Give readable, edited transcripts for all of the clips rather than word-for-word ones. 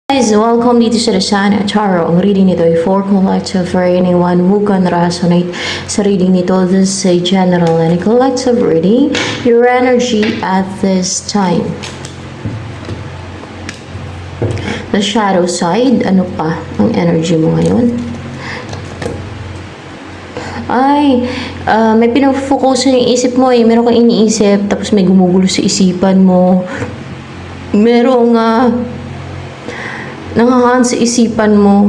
Guys, welcome dito sa Sana Tarot. Ang reading nito ay for collective for anyone who can resonate sa reading nito. This is a general and a collective reading. Your energy at this time. The shadow side, ano pa ang energy mo ngayon? Ay, may pinafocus yung isip mo eh. Meron kang iniisip, tapos may gumugulo sa isipan mo. Merong nangahaan sa isipan mo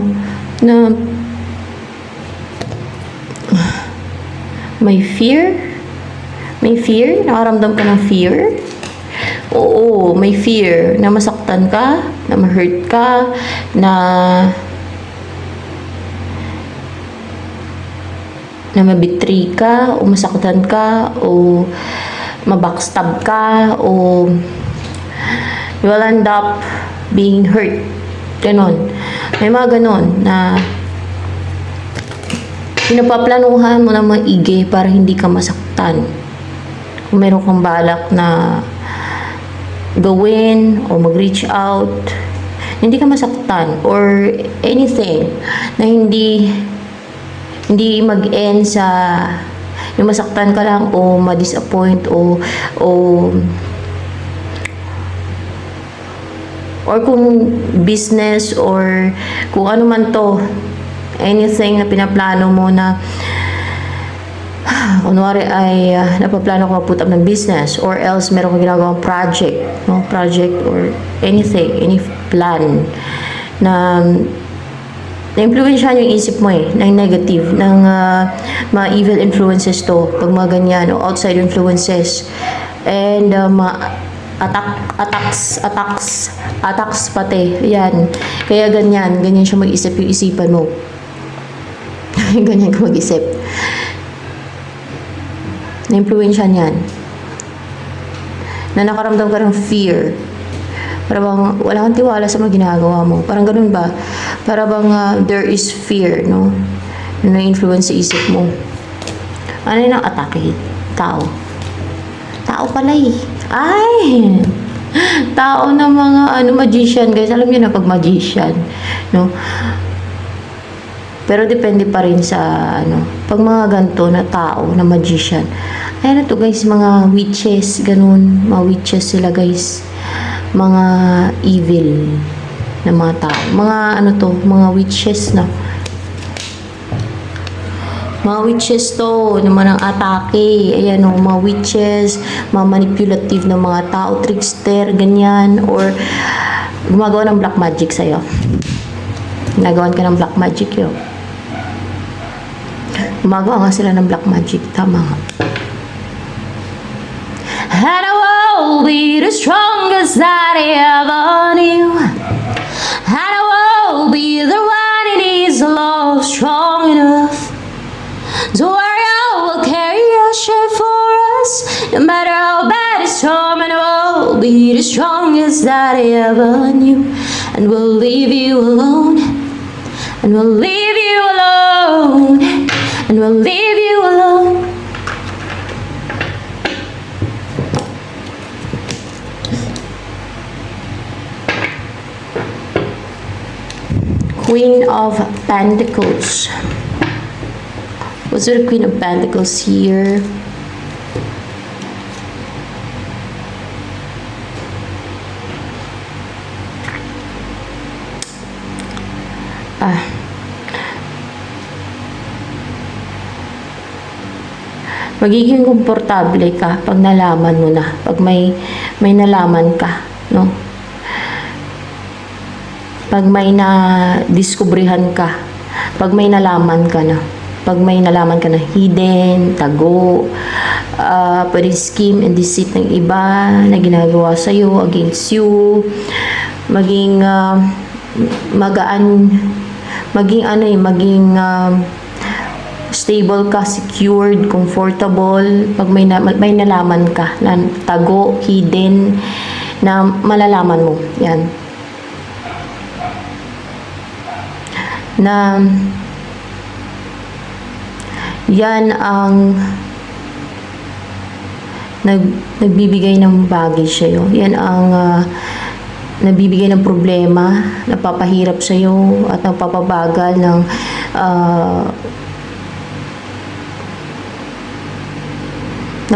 na may fear? May fear? Nakaramdam ka ng fear? Oo, may fear na masaktan ka, na ma-hurt ka, na mabitray ka, o masaktan ka, o mabackstab ka, o you will end up being hurt. Ganon. May mga ganon na pinapaplanuhan mo na maigi para hindi ka masaktan. Kung meron kang balak na gawin o mag-reach out, hindi ka masaktan or anything na hindi mag-end sa yung masaktan ka lang o ma-disappoint o kung business or kung ano man to, anything na pinaplano mo na kunwari ay napaplano ko put up ng business or else meron kang ginagawang project or anything, any plan na na-influensyahan yung isip mo ng negative, ng mga evil influences to, pag mga ganyan, o outside influences, and attacks pati, yan. Kaya ganyan siya mag-isip yung isipan mo. Ganyan ka mag-isip. Na-influensyahan yan. Na nakaramdam ka ng fear. Para bang wala kang tiwala sa mga ginagawa mo. Parang ganun ba? Para bang there is fear, no? Na na-influence sa isip mo. Ano yun ang atake? Tao. Tao pala eh. Ay! Tao na mga magician, guys. Alam niyo na pag magician, no? Pero depende pa rin sa pag mga ganito na tao na magician. Ayan na to, guys, mga witches, ganun. Mga witches sila, guys. Mga evil na mga tao. Mga mga witches na. Mga witches to, naman ang atake. Ayan o, mga witches, mga manipulative na mga tao, trickster, ganyan. Or, gumagawa ng black magic sa'yo. Ginagawan ka ng black magic yun. Gumagawa nga sila ng black magic. Tama nga. And I will be the strongest that I ever knew. And I will be the one who needs love strong enough. Don't worry, I will carry your share for us. No matter how bad the storm, and I will be the strongest that I ever knew. And we'll leave you alone. And we'll leave you alone. And we'll leave you alone. Queen of Pentacles. What's the Queen of Pentacles here? Magiging komportable ka pag nalaman mo na, pag may nalaman ka, no? Pag may na-diskubrihan ka, pag may nalaman ka na, hidden, tago, pwede scheme and deceit ng iba na ginagawa sa'yo, against you, maging stable ka, secured, comfortable, pag may nalaman ka na tago, hidden, na malalaman mo, yan. Na yan ang nagbibigay ng bagay sa'yo. Yan ang nabibigay ng problema, napapahirap sa iyo at napapabagal ng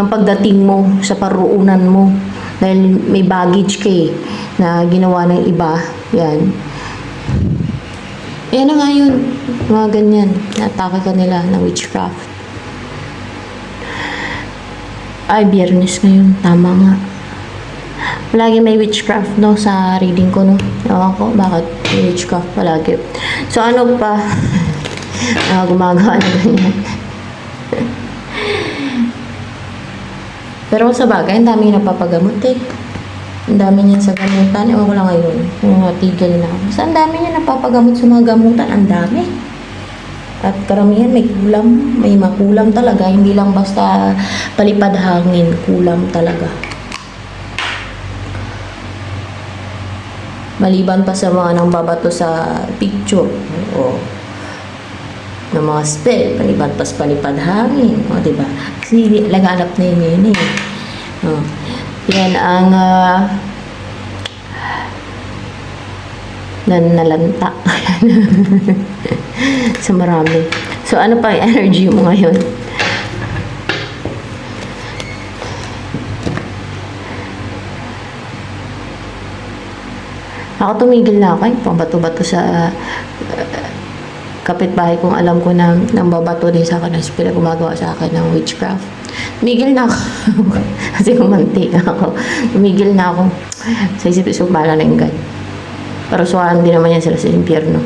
pagdating mo sa paroonan mo dahil may baggage ka na ginawa ng iba. Yan. Yan na nga yun. Mga ganyan. Natake ka nila ng witchcraft. Ay, Biyernes ngayon. Tama nga. Palagi may witchcraft, no, sa reading ko, no. Ewan ko, bakit may witchcraft palagi. So, ano pa? Gumagawa na ganyan. Pero sa bagay, ang dami napapagamot Ang dami niya sa gamutan. Ewan ko lang ngayon. Yung tigil na. Basta ang dami niya napapagamot sa mga gamutan. Ang dami. At karamihan may kulam. May makulam talaga. Hindi lang basta palipad hangin. Kulam talaga. Maliban pa sa mga nang babato sa picture. O ng mga spell, palipad pas palipad hangin, o diba? Kasi laganap na yun yan ang nanalanta sa marami. So ano pa yung energy mo ngayon? Ako tumigil na ako pambato-bato sa kapitbahay kong alam ko na nang babato din sa akin, na gumagawa sa akin ng witchcraft. Tumigil na ako. Kasi kumanti ako. Tumigil na ako. Sa isip-isip, bahala na yung God. Pero suwahan din naman yan sila sa impyerno.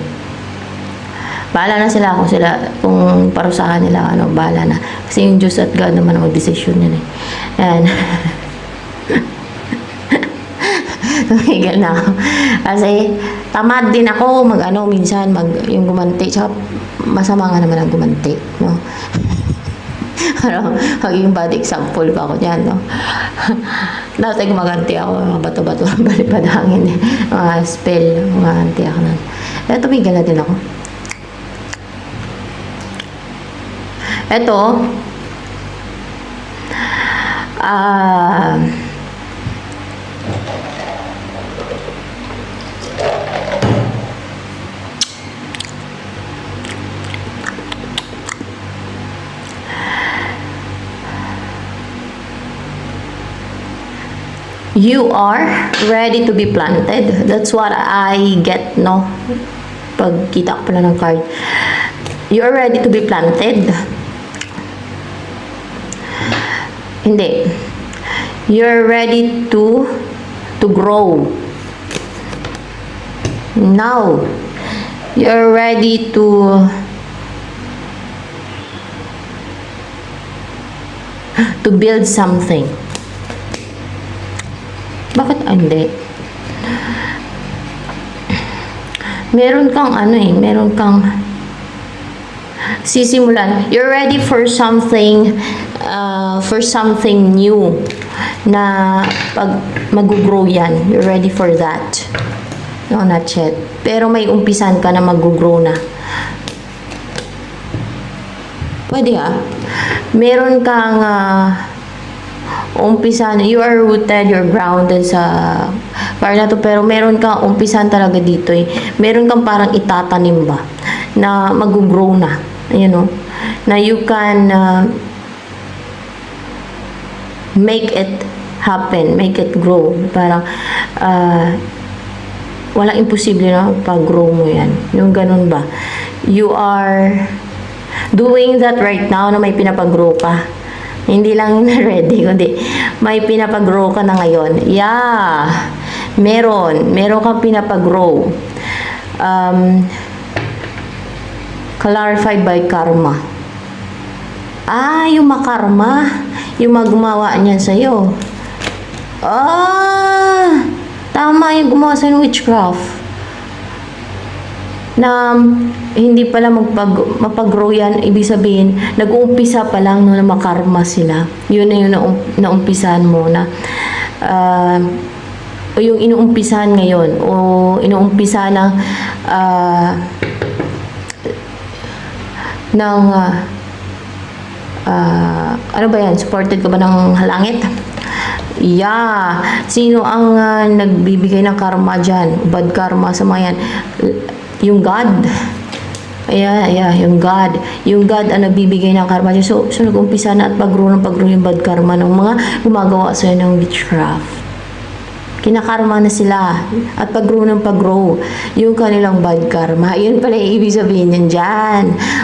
Bahala na sila kung parusahan nila, bahala na. Kasi yung Diyos at God naman ang mag-desisyon yun Yan. Tumigil na ako. Kasi tamad din ako minsan yung gumanti. Tsaka masama nga naman ang gumanti, no? Maging bad example pa ako dyan, no? Dati gumaganti ako, mga bato-bato, balipad hangin, mga spell, gumaganti ako nun. Kaya tumigil na din ako. Ito, you are ready to be planted. That's what I get, no? Pag kita ko pala ng card. You are ready to be planted. Hindi. You're ready to grow. Now, you're ready to build something. Bakit hindi? Meron kang meron kang sisimulan. You're ready for something new na pag mag-grow yan. You're ready for that. No, not yet. Pero may umpisan ka na mag-grow na. Pwede meron kang umpisan, you are rooted, you're grounded sa part na to, pero meron kang umpisan talaga dito Meron kang parang itatanim ba na mag-grow na. Na you can make it happen, make it grow. Parang walang imposible na pag-grow mo yan. Yung ganun ba? You are doing that right now na may pinapag-grow ka. Hindi lang ready, kundi may pinapag-grow ka na ngayon. Yeah. Meron kang pinapag-grow. Clarified by karma. Yung makarma. Yung maggumawa niyan sa'yo. Tama yung gumawa sa'yo ng witchcraft. Na hindi pala mapag-grow yan, ibig sabihin, nag-uumpisa pa lang na makarma sila. Yun na yung naumpisahan mo na o yung inuumpisahan ngayon o inuumpisahan ng ano ba yan? Supported ka ba ng halangit? Yeah. Sino ang nagbibigay ng karma dyan? Bad karma sa mga yan. Yung God. Yung God. Yung God ang nagbibigay ng karma dyan. So nag-umpisa na at pag-grow yung bad karma ng mga gumagawa sa'yo ng witchcraft. Kinakarma na sila at pag-grow yung kanilang bad karma. Yun pala yung ibig sabihin yan dyan.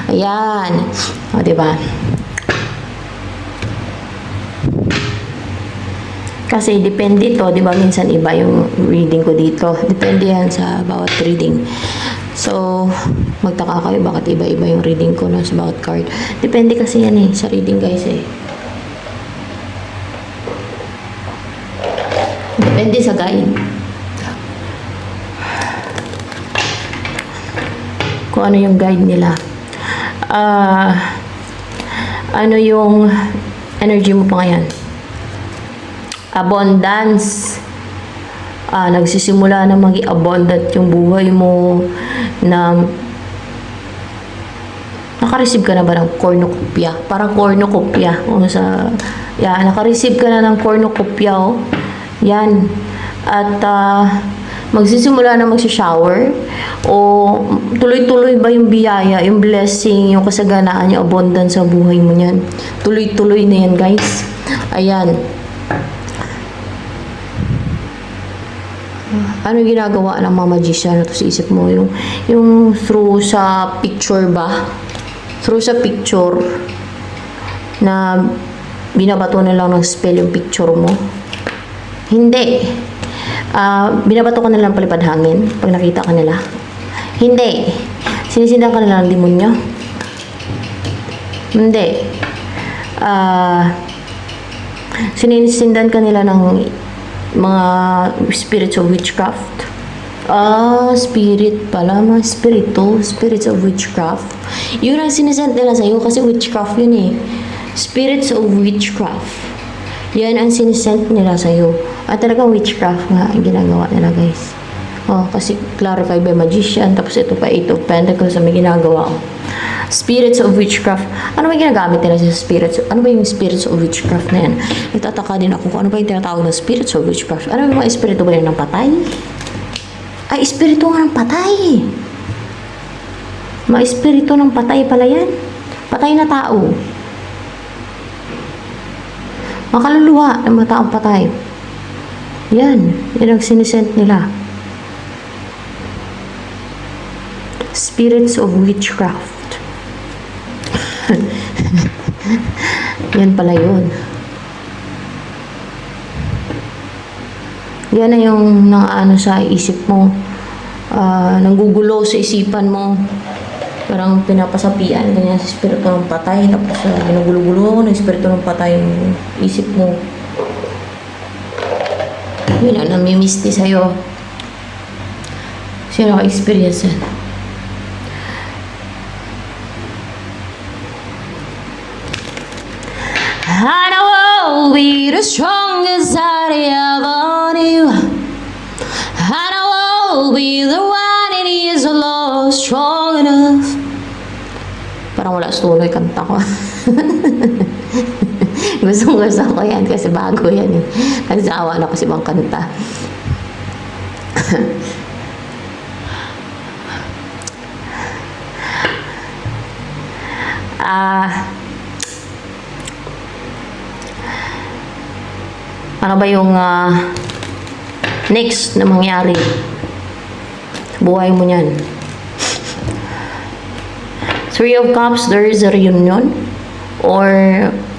Ayan. O, diba? Kasi depende ito, di ba? Minsan iba yung reading ko dito. Depende yan sa bawat reading. So, magtaka kayo bakit iba-iba yung reading ko sa bawat card. Depende kasi yan sa reading guys Depende sa guide. Kung ano yung guide nila. Ano yung energy mo pa ngayon? Abundance. Nagsisimula na maging abundant yung buhay mo na naka-receive ka na ba ng cornucopia? Parang cornucopia. Naka-receive ka na ng cornucopia, Yan. At magsisimula na magsishower o tuloy-tuloy ba yung biyaya, yung blessing, yung kasaganaan, yung abundance sa buhay mo niyan. Tuloy-tuloy na yan, guys. Ayan. Ano ginagawa ng mga magician sa isip mo? Yung through sa picture ba? Through sa picture na binabato na lang ng spell yung picture mo? Hindi. Binabato ka na lang palipad hangin pag nakita ka nila? Hindi. Sinisindan ka na lang ng demonyo? Hindi. Sinisindan ka nila ng mga spirits of witchcraft. Spirit pala. Mga spirits of witchcraft. Yun ang sinisend nila sa'yo kasi witchcraft yun Spirits of witchcraft. Yan ang sinisend nila sa'yo. At talagang witchcraft nga ang ginagawa nila, guys. Kasi clarify by magician. Tapos ito pa, 8 of Pentacles ang may ginagawa. Spirits of witchcraft. Ano ba ginagamit nila sa spirits? Ano ba yung spirits of witchcraft na yan? Nagtataka din ako kung ano ba yung tinatawag na spirits of witchcraft. Ano yung mga espiritu ba yun ng patay? Ay, espiritu nga ng patay. Mga espiritu ng patay pala yan. Patay na tao. Makaluluwa ng mga taong patay. Yan. Yan ang sinisent nila. Spirits of witchcraft. Yan pala yun. Yan na yung nang sa isip mo. Nanggugulo sa isipan mo. Parang pinapasapian ganyan sa espiritu ng patay. Tapos ginugulo-gulo ng espiritu ng patay yung isip mo. Yun ang namimisti sa'yo. Sino ka-experience yan? And I will be the strongest that I ever knew. And I will be the one that is love strong enough. Parang wala suloy kanta ko. Gusto ko yan kasi bago yan Nagsawa na kasi bang kanta. Ano ba yung next na mangyari? Buhay mo niyan. 3 of Cups, there is a reunion or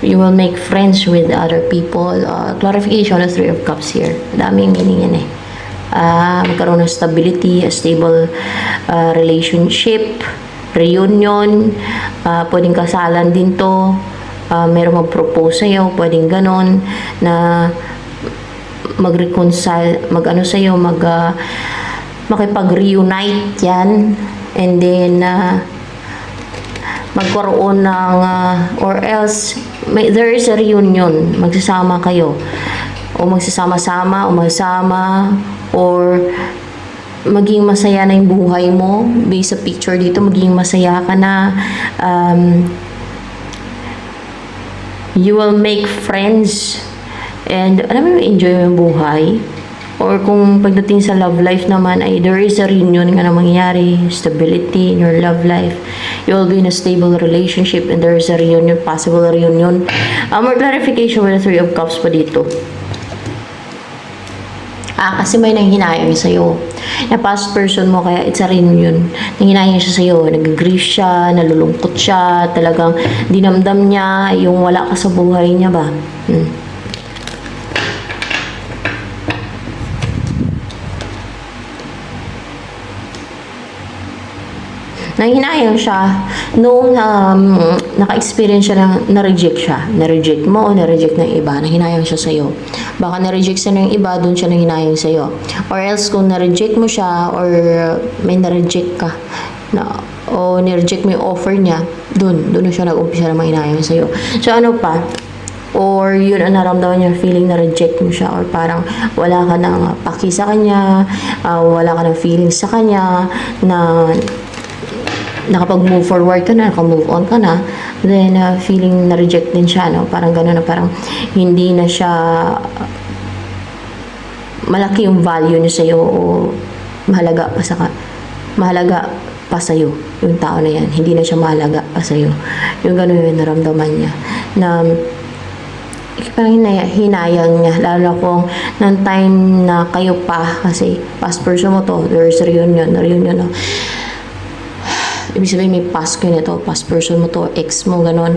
you will make friends with other people. Clarification of 3 of Cups here. Daming meaning yan magkaroon ng stability, a stable relationship, reunion, pwedeng kasalan din to. Merong mag-propose sa'yo, pwedeng ganon na mag-reconcile, sa'yo, makipag-reunite yan, and then magkaroon ng or else there is a reunion, magsasama kayo o magsasama-sama o magsama or maging masaya na yung buhay mo based sa picture dito, maging masaya ka na. You will make friends And alam mo, enjoy mo yung buhay. Or kung pagdating sa love life naman ay there is a reunion nga na mangyayari, stability in your love life. You will be in a stable relationship and there is a reunion, possible reunion. More clarification with the Three of Cups pa dito. Kasi may nanghinayang sa'yo. Na past person mo, kaya it's a reunion. Nanghinayang siya sa'yo, nag-grief siya, nalulungkot siya, talagang dinamdam niya yung wala ka sa buhay niya ba. Nanghinayang siya nung naka-experience siya ng na-reject siya. Na-reject mo o na-reject ng iba. Nanghinayang siya sa'yo. Baka na-reject siya ng iba, dun siya nanghinayang sa'yo. Or else kung na-reject mo siya or may na-reject ka o ni-reject mo yung offer niya, dun na siya nag-umpisa na manghinayang sa'yo. So ano pa? Or yun ang naramdaman niya, feeling na reject mo siya or parang wala ka ng paki sa kanya, wala ka ng feelings sa kanya, na nakapag-move forward ka na, naka-move on ka na, then feeling na-reject din siya, no? Parang gano'n na parang hindi na siya malaki yung value niya sa'yo o mahalaga pa sa'yo yung tao na yan. Hindi na siya mahalaga pa sa'yo. Yung gano'n yung naramdaman niya. Na parang hinayang niya, lalo kung ng time na kayo pa, kasi past person mo to, there's reunion, no? Ibig sabihin may past ko nito, past person mo to, ex mo, ganon.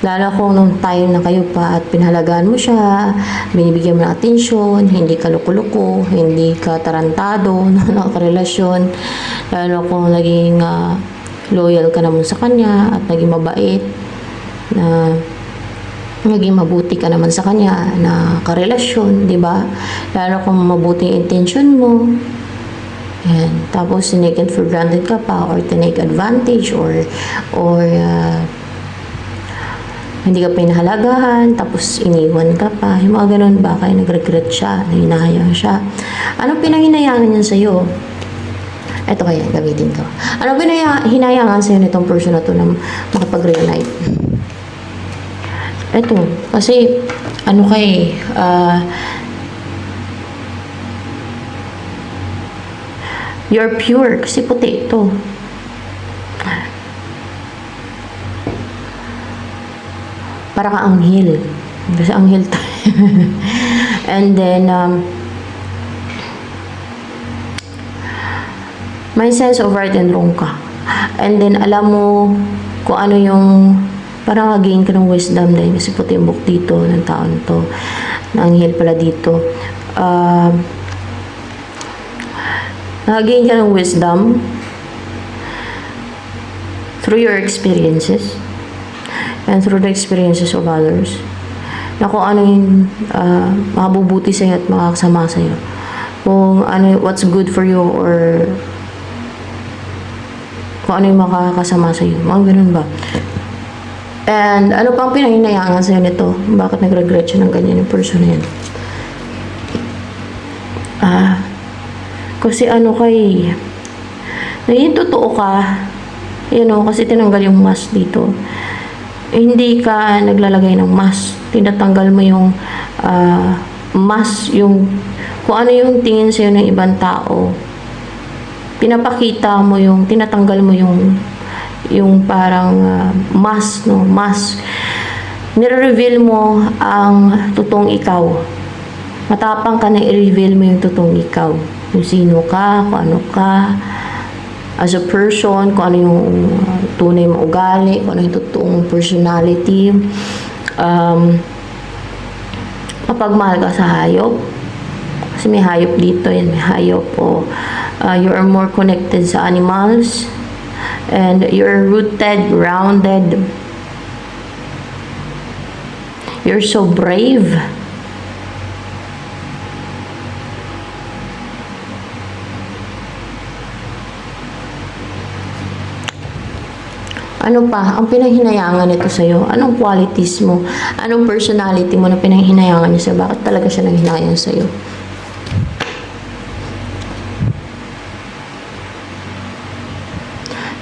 Lalo kung nung time na kayo pa at pinahalagaan mo siya, binibigyan mo ng atensyon, hindi ka loko-loko, hindi ka tarantado, nakarelasyon. Lalo kung naging loyal ka naman sa kanya at naging mabait, na naging mabuti ka naman sa kanya na karelasyon, di ba? Lalo kung mabuti yung intention mo. Yan. Tapos, tinake for granted ka pa or tinake advantage or hindi ka pinahalagahan, tapos iniwan ka pa. Yung mga ganun ba? Kaya nag-regret siya, hinahayang siya. Anong pinanghinayangan niya sa'yo? Ito kaya, gamitin ko. Anong hinayangan sa'yo nitong person na to na makapag-reunite? Ito, kasi you're pure kasi puti ito. Para ka anghel. Kasi anghel tayo. And then, may sense of right and wrong ka. And then, alam mo kung ano yung parang again ka ng wisdom dahil kasi puti yung book dito ng taon to. Na anghel pala dito. Nag-gain ka ng wisdom through your experiences and through the experiences of others na kung ano yung makabubuti sa'yo at makakasama sa'yo. Kung ano, what's good for you or kung ano yung makakasama sa'yo. Mga ganun ba? And ano pang pinahinayangan sa'yo nito? Bakit nag-regret siya ng ganyan yung person na yan? Kasi naging totoo ka, kasi tinanggal yung mask dito. Hindi ka naglalagay ng mask. Tinatanggal mo yung mask, yung kung ano yung tingin sa'yo ng ibang tao. Pinapakita mo yung, tinatanggal mo yung parang mask, no? Mask. Nire-reveal mo ang totoong ikaw. Matapang ka na i-reveal mo yung totoong ikaw. Kung sino ka, kung ano ka, as a person, kung ano yung tunay mong ugali, kung ano yung totoong personality. Kapag mahal ka sa hayop, kasi may hayop dito, may hayop, you are more connected sa animals, and you're rooted, grounded, you're so brave. Ano pa ang pinanghinayangan nito sa'yo? Anong qualities mo? Anong personality mo na pinanghinayangan niya sa'yo? Bakit talaga siya nanghinayang sa'yo?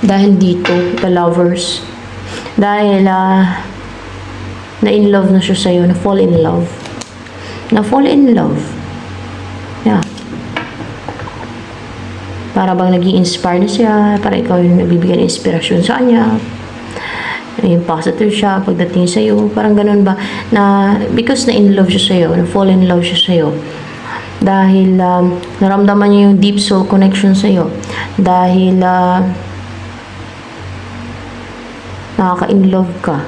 Dahil dito, the lovers. Dahil na in love na siya sa'yo, na fall in love. Na fall in love. Yeah. Para bang nag-i-inspire na siya, para ikaw yung nabibigyan ng inspirasyon sa kanya. Yung positive siya pagdating sa'yo, parang ganun ba, na because na in love siya sa'yo, na fall in love siya sa'yo, dahil naramdaman niya yung deep soul connection sa'yo, dahil nakaka-in love ka,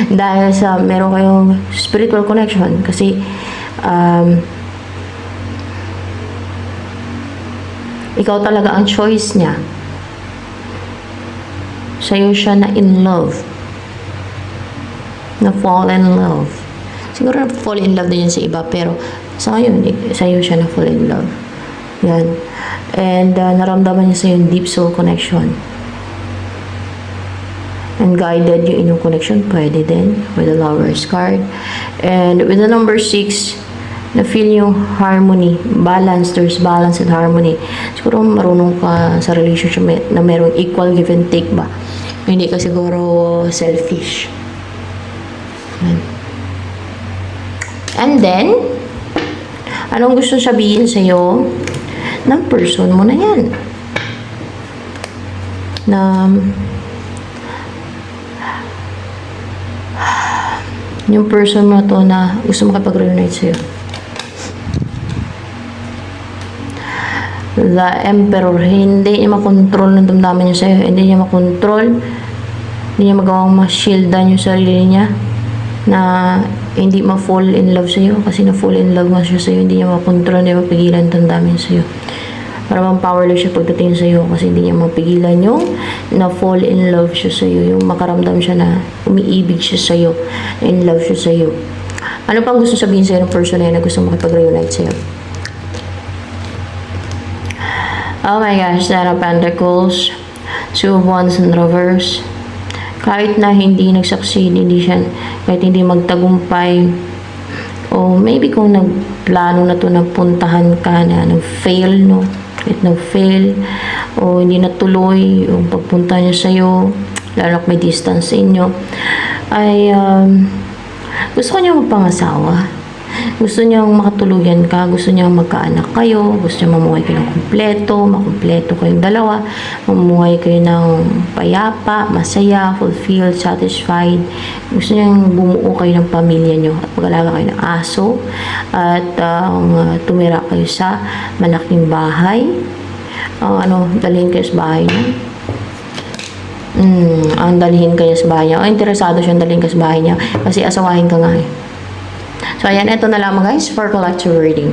dahil sa meron kayong spiritual connection, kasi ikaw talaga ang choice niya. Sa'yo siya na in love. Na fall in love. Siguro na fall in love din yan sa iba, pero sa ngayon, sa'yo siya na fall in love. Yan. And naramdaman niya sa'yo yung deep soul connection. And guided yung inyong connection, pwede din with the Lover's card. And with the number 6, na-feel yung harmony, balance, there's balance and harmony. Siguro marunong ka sa relationship na merong equal give and take ba? Hindi ka siguro selfish. And then, anong gusto sabihin sa'yo ng person mo na yan? Na yung person mo to na gusto makipag-reunite sa'yo. The Emperor, hindi niya makontrol ng damdamin niya sa'yo, hindi niya makontrol, hindi niya magawang ma-shieldan yung sarili niya na hindi ma-fall in love sa'yo, kasi na-fall in love nga siya sa'yo, hindi niya makontrol, hindi niya mapigilan ng damdamin sa'yo. Parang powerless siya pagdating sa'yo, kasi hindi niya mapigilan yung na-fall in love siya sa'yo, yung makaramdam siya na umiibig siya sa'yo, in love siya sa'yo. Ano pang gusto sabihin sa'yo ng person na yun na gusto makipag-reunite sa'yo? Oh my gosh, Ten of Pentacles, Two of Wands in reverse. Kahit na hindi nag-succeed, kahit hindi magtagumpay, o maybe kung nagplano na to na puntahan ka na nag-fail, no? Kahit nag-fail, o hindi natuloy yung pagpunta niya sa'yo, lalo may distance sa inyo, ay gusto niya magpangasawa. Gusto niyang makatuluyan ka, gusto niyang magkaanak kayo, gusto niyang mamuhay kayo ng kumpleto, makumpleto kayong dalawa, mamuhay kayo ng payapa, masaya, fulfilled, satisfied. Gusto niyang bumuo kayo ng pamilya niyo at mag-alaga kayo ng aso at tumira kayo sa malaking bahay. Dalhin kayo sa bahay niya. Ang dalhin kayo sa bahay niya. O interesado siyang dalhin ka sa bahay niya kasi asawahin ka nga eh. So, ayan, ito na lamang guys for collective reading.